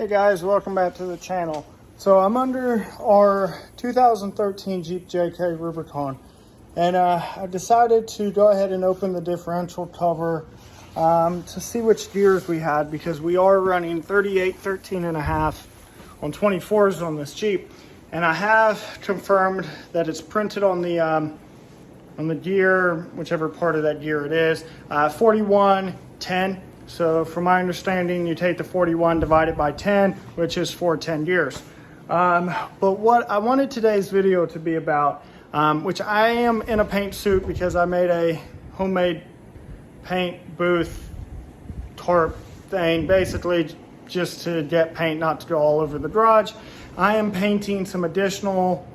Hey guys, welcome back to the channel. So I'm under our 2013 Jeep JK Rubicon, and I decided to go ahead and open the differential cover to see which gears we had, because we are running 38, 13 and a half on 24s on this Jeep, and I have confirmed that it's printed on the gear, whichever part of that gear it is, 4110. So from my understanding, you take the 41 divided by 10, which is 410 gears. But what I wanted today's video to be about, which I am in a paint suit because I made a homemade paint booth tarp thing, basically just to get paint not to go all over the garage. I am painting some additional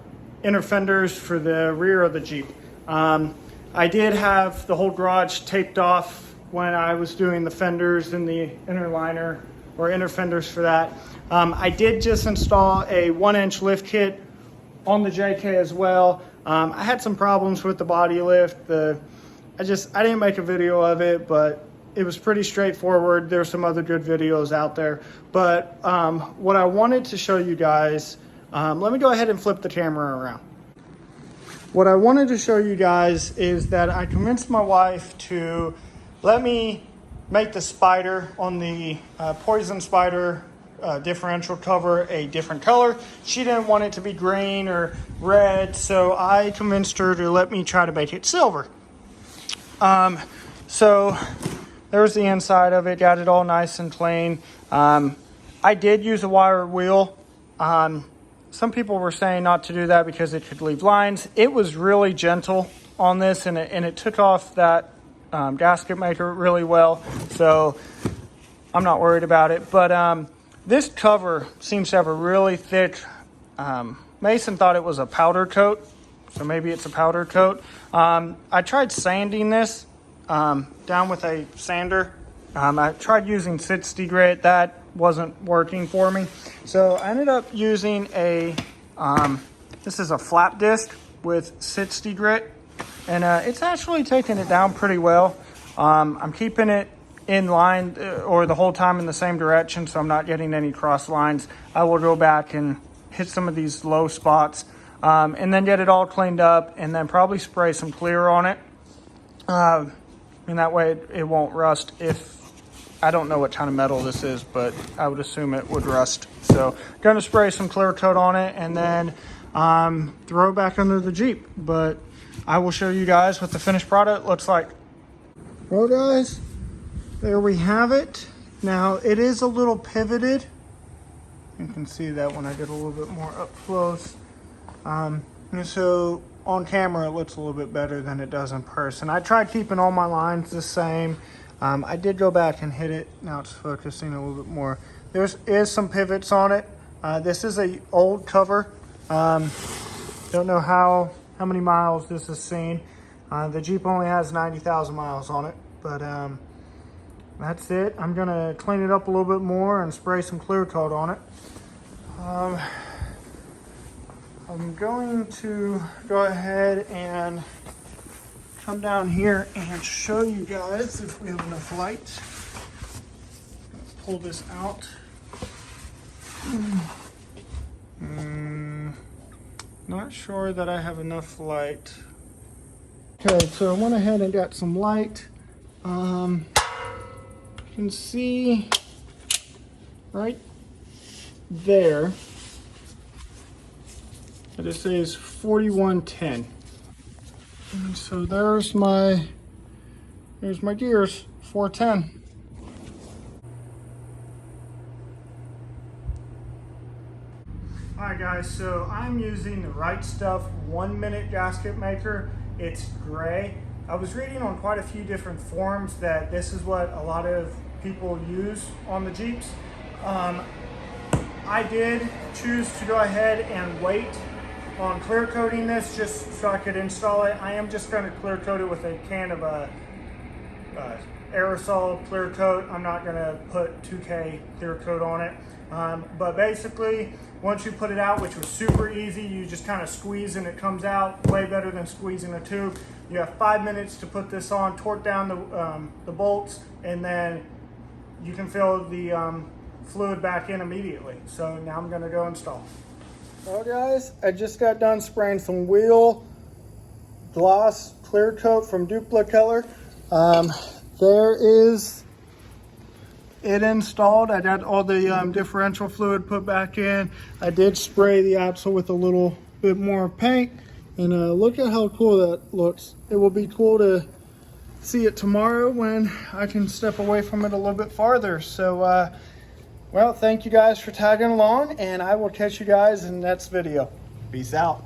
inner fenders for the rear of the Jeep. I did have the whole garage taped off when I was doing the fenders and the inner liner or inner fenders for that. I did just install a 1-inch lift kit on the JK as well. I had some problems with the body lift. I didn't make a video of it, but it was pretty straightforward. There's some other good videos out there. But what I wanted to show you guys, let me go ahead and flip the camera around. What I wanted to show you guys is that I convinced my wife to let me make the spider on the Poison Spider differential cover a different color. She didn't want it to be green or red, so I convinced her to let me try to make it silver. So there's the inside of it, got it all nice and clean. I did use a wire wheel. Some people were saying not to do that because it could leave lines. It was really gentle on this, and it took off that gasket maker really well, so I'm not worried about it. But this cover seems to have a really thick, Mason thought it was a powder coat, so maybe it's a powder coat. I tried sanding this down with a sander. I tried using 60 grit. That wasn't working for me, so I ended up using this is a flap disc with 60 grit, and it's actually taking it down pretty well. I'm keeping it in line or the whole time in the same direction, so I'm not getting any cross lines. I will go back and hit some of these low spots and then get it all cleaned up, and then probably spray some clear on it. And that way it won't rust. If I don't know what kind of metal this is, but I would assume it would rust. So gonna spray some clear coat on it and then throw it back under the Jeep. But I will show you guys what the finished product looks like. Well guys, there we have it. Now it is a little pivoted. You can see that when I get a little bit more up close. And so on camera it looks a little bit better than it does in person. I tried keeping all my lines the same. I did go back and hit it. Now it's focusing a little bit more. There is some pivots on it. This is a old cover. Don't know how many miles this has seen. The Jeep only has 90,000 miles on it, but that's it. I'm gonna clean it up a little bit more and spray some clear coat on it. I'm going to go ahead and come down here and show you guys if we have enough light. Pull this out. Not sure that I have enough light. Okay, so I went ahead and got some light. You can see right there that it says 4110. And so there's my gears, 410. Alright guys, so I'm using the Right Stuff 1-minute gasket maker. It's gray. I was reading on quite a few different forums that this is what a lot of people use on the Jeeps. I did choose to go ahead and wait on clear coating this just so I could install it. I am just going to clear coat it with a can of aerosol clear coat. I'm not going to put 2K clear coat on it. But basically, once you put it out, which was super easy, you just kind of squeeze and it comes out way better than squeezing a tube. You have 5 minutes to put this on, torque down the bolts, and then you can feel the fluid back in immediately. So now I'm gonna go install. Well guys, I just got done spraying some wheel gloss clear coat from Duplicolor. There is it installed. I got all the differential fluid put back in. I did spray the axle with a little bit more paint, and look at how cool that looks. It will be cool to see it tomorrow when I can step away from it a little bit farther. So well, thank you guys for tagging along, and I will catch you guys in the next video. Peace out.